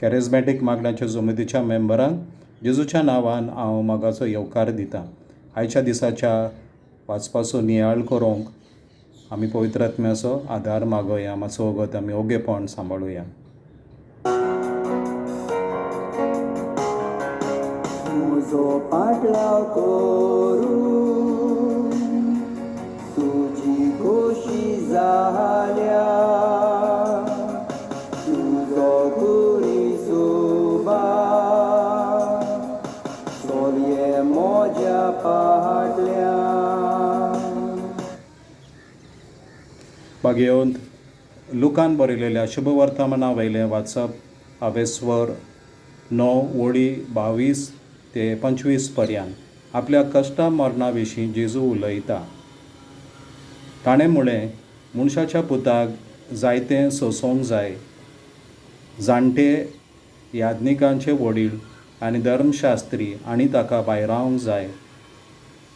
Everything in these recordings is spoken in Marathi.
कॅरिझमॅटीक मागण्याच्या जमितीच्या मेंबरांक जेजूच्या नांवान हांव मोगाचो येवकार दितां. आयच्या दिसाच्या वाचपाचो नियाळ करूंक आमी पवित्र आत्म्याचो आदार मागोया. मातसो वगत आमी ओगेपण सांबाळुया. तुजो पाटलाव करून तुजी खोशी जाल्या, तुजो कुरीस उबा चलये म्हज्या फाटल्यान. मागीर लुकान बरयलेल्या शुभ वर्तमाना वयलें वाचप. हांवें स्वर 9:22 ते 25 पर्यंत. आपल्या कश्टा मरणा विशीं जेजू उलयता. ताणें म्हळें, मनशाच्या पुताक जायतें सोंसूंक जाय. जाणटे याज्ञिकांचे वडील आनी धर्मशास्त्री आनी ताका भायर रावंक जाय.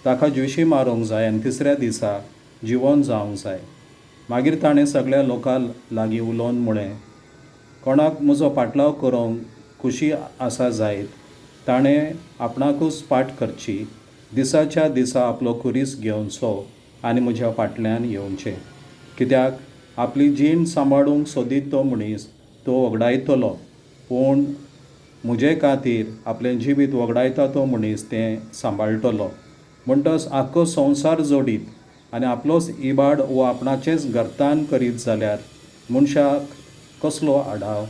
ताका जुशी मारूंक जाय आनी तिसऱ्या दिसा जिवंत जावंक जाय. मागीर ताणें सगळ्या लोकां लागीं उलोवन म्हळें, कोणाक म्हजो पाटलाव करूंक खुशी आसा जायत ताणें आपणाकूच पाट करची, दिसाच्या दिसा आपलो कुरीस घेवचो आनी म्हज्या फाटल्यान येवचें. कित्याक आपली जीण सांबाळूंक सोदीत तो मनीस तो वगडायतलो, पूण म्हजे खातीर आपलें जिवीत वगडायता तो मनीस तें सांबाळटलो. म्हणटच आख्खो संवसार जोडीत आनी आपलोच इबाड वो आपणाचेंच घरतान करीत जाल्यार मनशाक कसलो आडाव.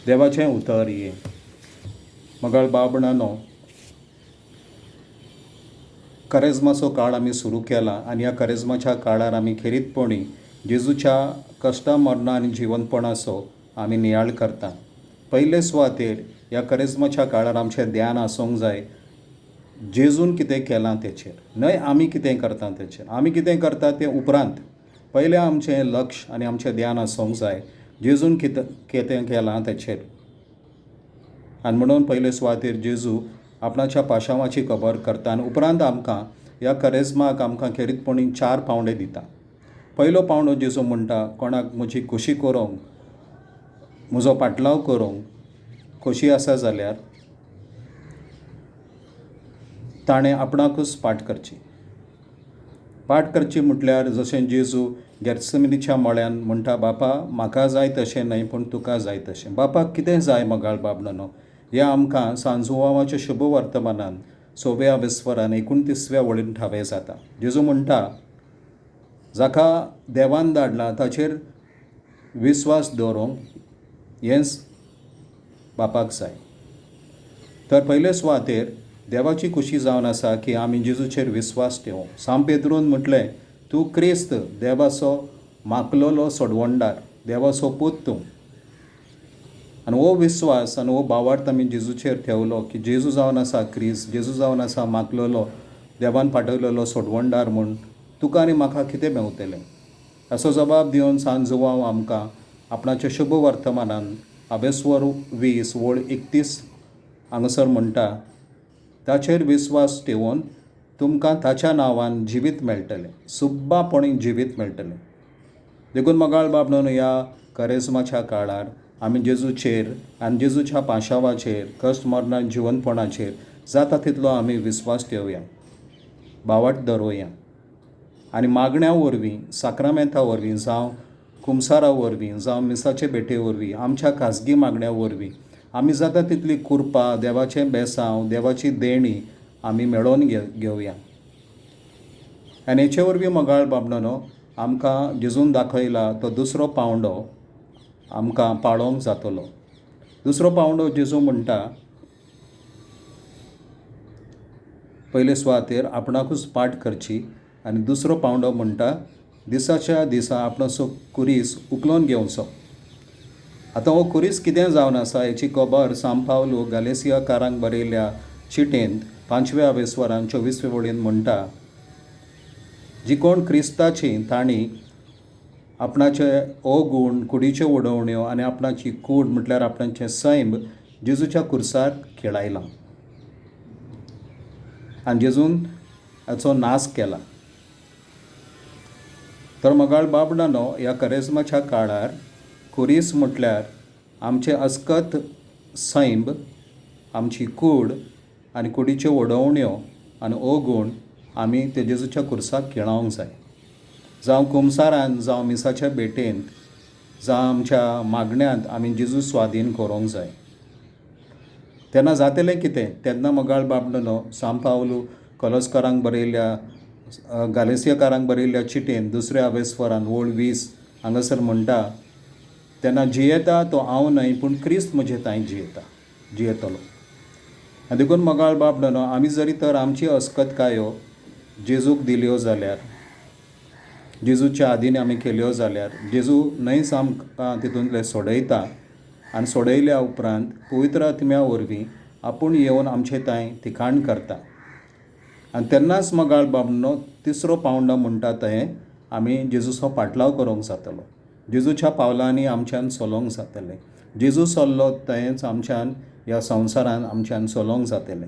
देवाचें उतर ये. मगाळ बाबणानो, करेजमाचो काळ आमी सुरू केला आनी ह्या करेजमाच्या काळार आमी खेरीतपणी जेजूच्या कश्टा मरणा आनी जिवंतपणाचो आमी नियाळ करता. पयले सुवातेर ह्या करेजमाच्या काळार आमचें ध्यान आसूंक जाय जेजून कितें केलां तेचेर, न्हय आमी कितें करता तेचेर. आमी कितें करता तें उपरांत. पयलें आमचें लक्ष आनी आमचें ध्यान आसूंक जाय जेजून कितें केलां तेचेर. आनी म्हणून पयले सुवातेर जेजू आपणाच्या पाशांवाची खबर करता आनी उपरांत आमकां ह्या करेजमाक आमकां खेरीतपणी 4 पावंडे दिता. पयलो पावंडो जेजू म्हणटा, कोणाक म्हजी खोशी करूंक, म्हजो पाटलाव करूंक खोशी आसा जाल्यार ताणें आपणाकूच पाट करची. पाट करची म्हटल्यार जशें जेजू गेत्सेमनीच्या मळ्यान म्हणटा, बापा म्हाका जाय तशें न्हय पूण तुका जाय तशें. बापाक कितें जाय मगाळ बाबणानो, हें आमकां सांजुवावाच्या शुभ वर्तमानान 6व्या विस्वरान 29व्या वळीन ठावें जाता. जेजू म्हणटा, जाका देवान धाडला ताचेर विस्वास दवरूंक हेंच बापाक जाय. तर पयले सुवातेर देवाची खुशी जावन आसा की आमी जेजूचेर विस्वास ठेवूं. सांत पेद्रून म्हटलें, तूं क्रिस्त, देवाचो मागलोलो सोडवणदार, देवाचो पूत तूं. आनी हो विस्वास आनी हो भावार्थ आमी जेजूचेर ठेवलो की जेजू जावन आसा क्रिस्त, जेजू जावन आसा मागलोलो, देवान पाठयलेलो सोडवणदार म्हूण तुका आनी म्हाका कितें मेवतलें. असो जबाब दिवन सांत जुवांव आमकां आपणाच्या शुभ वर्तमानान हांवें स्वर 20:31 हांगासर म्हणटा, ताचेर विस्वास ठेवून तुमकां ताच्या नांवान जिवीत मेळटलें, सुब्बापणी जिवीत मेळटलें. देखून मगाळ बाबणानो, ह्या करेजमाच्या काळार आमी जेजूचेर आनी जेजूच्या पाशावाचेर, कश्ट मरणा जिवंतपणाचेर जाता तितलो आमी विस्वास ठेवया, भावार्थ धरुया. आनी मागण्या वरवीं, साक्रामेंता वरवीं जावं खुमसारा वरवीं जावं मिसाचे भेटे वरवीं, आमच्या खाजगी मागण्या वरवीं आमी जाता तितली कुरपा, देवाचें बेसांव, देवाची देणी आमी मेळोवन घेवया. आनी हेचे वरवीं मगाळ बाबणानो आमकां जेजून दाखयला तो दुसरो पावंडो आमकां पाळोवंक जातलो. दुसरो पावंडो जेजू म्हणटा, पयले सुवातेर आपणाकूच पाट करची आनी दुसरो पावंडो म्हणटा, दिसाच्या दिसा आपणाचो कुरीस उखलोवन घेवचो. आतां हो कुरीस कितें जावन आसा हेची खबर सांत पावलो गालेसियाकारांक बरयल्ल्या चिटेंत 5व्या विस्वरान 24व्या वळीन म्हणटा, जी कोण क्रिस्ताची तांणी आपणाचे हो गूण, कुडीच्यो उडोवण्यो आनी आपणाची कूड म्हटल्यार आपणाचें सैम जेजूच्या कुर्सार खेळायलां आनी जेजून हाचो नाश केला. तर मगाळ बाबणानो, ह्या करेजमाच्या काळार कुरीस म्हटल्यार आमचे अस्कत सैम, आमची कूड आनी कुडीच्यो ओडवण्यो आनी ओगूण आमी ते जेजूच्या कुर्साक केळोवंक जाय. जावं कुमसारान, जावं मिसाच्या बेटेंत, जावं आमच्या मागण्यांत आमी जेजू स्वाधीन करूंक जाय. तेन्ना जातलें कितें? तेन्ना मोगाळ बाबडनो सांत पावलू कॉलोसकारांक बरयल्ल्या गालेसियाकारांक बरयल्ल्या चिटेन 2 आवेस्वरान वोळ 20 हांगासर म्हणटा, तेन्ना जियेता तो हांव न्हय पूण क्रिस्त म्हजे ताईं जियेतलो. आनी देखून मोगाळ बाबडनो आमी जरी तर आमची अस्कतकायो जेजूक दिल्यो जाल्यार, जेजूच्या आदीन आमी केल्यो जाल्यार जेजू न्हयच आमकां तितूंतले सोडयता आनी सोडयल्या उपरांत पवित्र आत्म्या वरवीं आपूण येवन आमचे ताईं तिकाण करता. आनी तेन्नाच मोगाळ बाबडनो तिसरो पावंडो म्हणटा तें आमी जेजूचो पाटलाव करूंक जातलो. जेजूच्या पावलांनी आमच्यान चलोंक जातलें. जेजू चल्लो थंयच आमच्यान ह्या संवसारान आमच्यान चलोंक जातलें.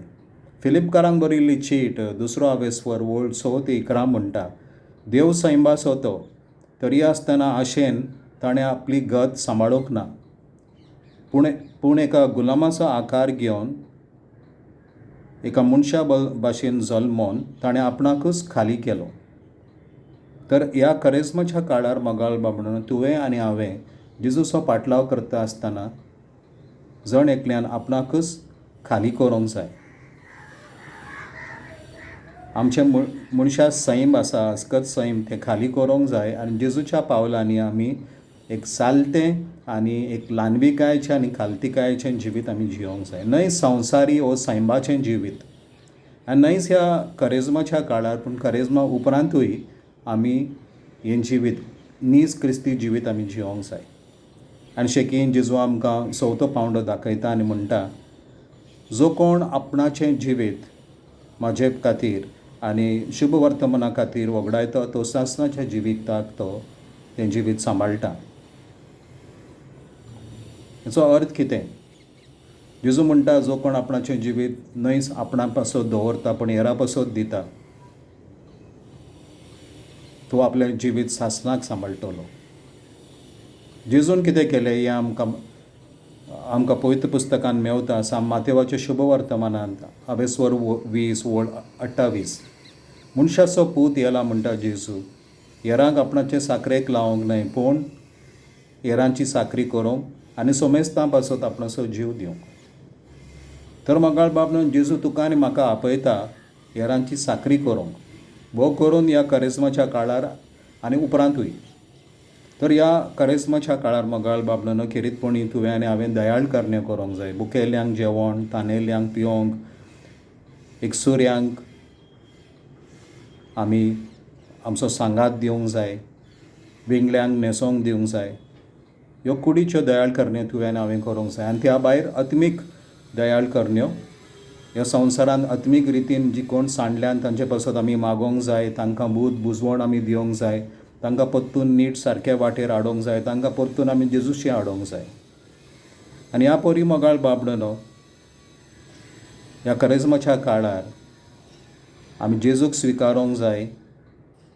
फिलिपकारांक बरयल्ली चीट 2 आवेस्वर वोळ 6 ते 11 म्हणटा, देव सैमाचो तो, तरी आसतना आशेन ताणें आपली गत सांबाळूंक ना, पूण एका गुलामाचो आकार घेवन एका मनशा भाशेन जल्मोन ताणें आपणाकूच खाली केलो. तर ह्या करेजमाच्या काळार मोगाळ बाबडो तुवें आनी हांवें जेजूचो पाटलाव करता आसतना जण एकल्यान आपणाकूच खाली करूंक जाय. आमचें मनशा सैम आसा, अस्कत सैम, तें खाली करूंक जाय आनी जेजूच्या पावलांनी आमी एक सालतें आनी एक ल्हानविकायेचें आनी खालतिकायेचें जिवीत आमी जियोंक जाय. न्हय संवसारी वो सैमाचें जिवीत, आनी न्हयच ह्या करेजमाच्या काळार पूण करेजमा उपरांतूय आमी हें जिवीत नीज क्रिस्ती जिवीत आमी जियोंक जाय. आनी शेकीन जेजू आमकां 4थो पावंडो दाखयता आनी म्हणटा, जो कोण आपणाचें जिवीत म्हाजे खातीर आनी शुभ वर्तमाना खातीर वगडायता तो सासणाच्या जिविताक तो तें जिवीत सांबाळटा. हेचो अर्थ कितें? जेजू म्हणटा, जो कोण आपणाचें जिवीत न्हयच आपणा पासत दवरता पूण हेरा पासत दिता, तो आपलें जिवीत सासणाक सांबाळटलो. जेजून कितें केलें हें आमकां पवित्र पुस्तकान मेवता. सांत मातेवाच्या शुभ वर्तमानांत आवेस्वर 20 वोळ 28, मनशाचो पूत येला म्हणटा जेजू, हेरांक आपणाचे साकरेक लावंक न्हय पूण हेरांची साकरी करूंक आनी सोमेस्तां पासत आपणाचो जीव दिवंक. तर मोगाळ बाबडो जेजू तुका आनी म्हाका आपयता हेरांची साकरी करूंक, वो करून ह्या करेजमाच्या काळार आनी उपरांतूय. तर ह्या करेजमाच्या काळार मोगाळ बाबडो खेरीतपणी तुवें आनी हांवें दयाळ करण्यो करूंक जाय. भुकेल्यांक जेवण, तानेल्यांक पिवंक, एकसुऱ्यांक आमी आमचो सांगात दिवंक जाय, विंगल्यांक न्हेसोंक दिवंक जाय. ह्यो कुडीच्यो दयाळ करण्यो तुवें आनी हांवें करूंक जाय. आनी त्या भायर आत्मीक दयाळ करण्यो ह्या संवसारांत आत्मीक रितीन जी कोण सांडल्यान तांचे पासत आमी मागोवंक जाय, तांकां बुजवण आमी दिवंक जाय, तांकां परतून नीट सारके वाटेर हाडूंक जाय, तांकां परतून आमी जेजूशी हाडूंक जाय. आनी ह्या परी मोगाळ बाबडनो ह्या करेजमाच्या काळार आमी जेजूक स्विकारूंक जाय.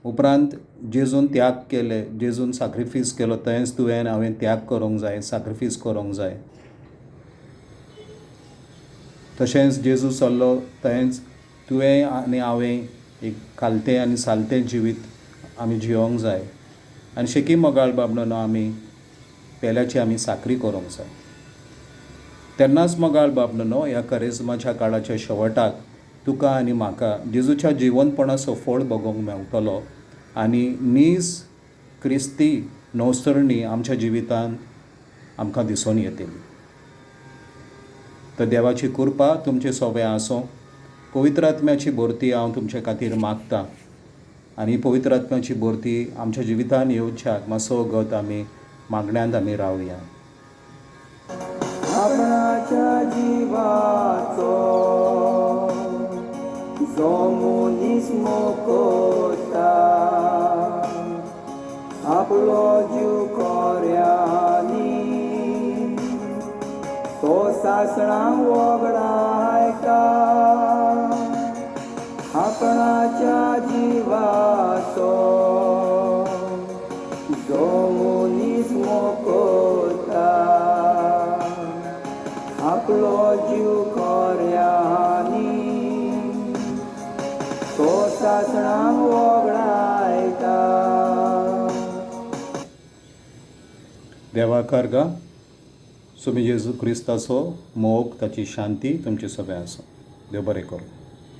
उपरांत जेजून त्याग केले, जेजून सॅक्रिफीस केलो, थंयच तुवें आनी हांवें त्याग करूंक जाय, सॅक्रिफीस करूंक जाय. तशेंच जेजू चल्लो थंयच तुवें आनी हांवें एक खालतें आनी सालतें जिवीत आमी जियोंक जाय. आनी शेकी मोगाळ बाबडनो आमी पेल्याची आमी साकरी करूंक जाय. तेन्नाच मोगाळ बाबडनो ह्या करेजमाच्या काळाच्या शेवटाक तुका आनी म्हाका जेजूच्या जिवंतपणाचो फळ भोगूंक मेळटलो आनी नीज क्रिस्ती नवसरणी आमच्या जिवितांत आमकां दिसून येतली. तर देवाची कृपा तुमचे सोबे आसूं. पवित्र आत्म्याची भरती हांव तुमचे खातीर मागतां आनी पवित्र आत्म्याची भरती आमच्या जिवितांत येवच्याक मातसो वगत आमी मागण्यांत आमी रावया. आपणाच्या जिवाचो जो मनीस मोकोता, आपलो जीव कोऱ्यांनी तो सासणांक वगडायता. आपणाच्या जिवाचो जो मनीस मोकोता, जीव खोऱ्यांनी तो सासणांक वगडायता. देवा कार्गा सुमी जेजू क्रिस्ताचो मोग ताची शांती तुमचे सगळ्या आसा. देव बरें करूं.